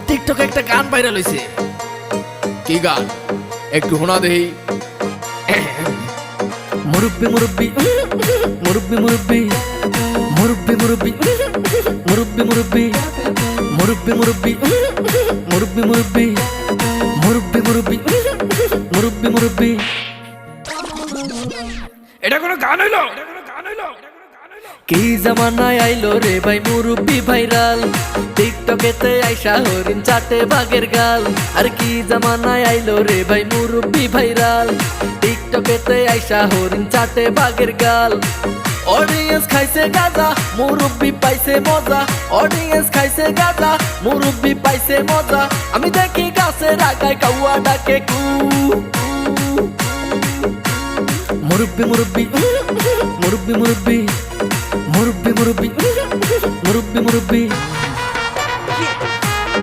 টিকটকে একটা গান ভাইরাল হইছে। কি গান একটু শোনা দেই। মুরব্বি মুরব্বি মুরব্বি মুরব্বি মুরব্বি মুরব্বি মুরব্বি মুরব্বি মুরব্বি মুরব্বি মুরব্বি মুরব্বি মুরব্বি মুরব্বি মুরব্বি মুরব্বি। এটা কোনো গান হইলো? কি জামানায় আইলো রে ভাই মুরব্বি ভাইরাল, টিকটকেতে আইসা হরিণ চাটে বাঘের গাল। আর কি জামানায় আইলো রে ভাই মুরব্বি ভাইরাল, টিকটকেতে আইসা হরিণ চাটে বাঘের গাল। অডিয়েন্স খাইছে গাঁজা, মুরব্বি পাইছে মজা। অডিয়েন্স খাইছে গাঁজা, মুরব্বি পাইছে মজা। আমি দেখি গাছের আগায় কাউয়া ডাকে কু। মুরব্বি মুরব্বি মুরব্বি মুরব্বি মুরব্বি মুরব্বি মুরব্বি মুরব্বি।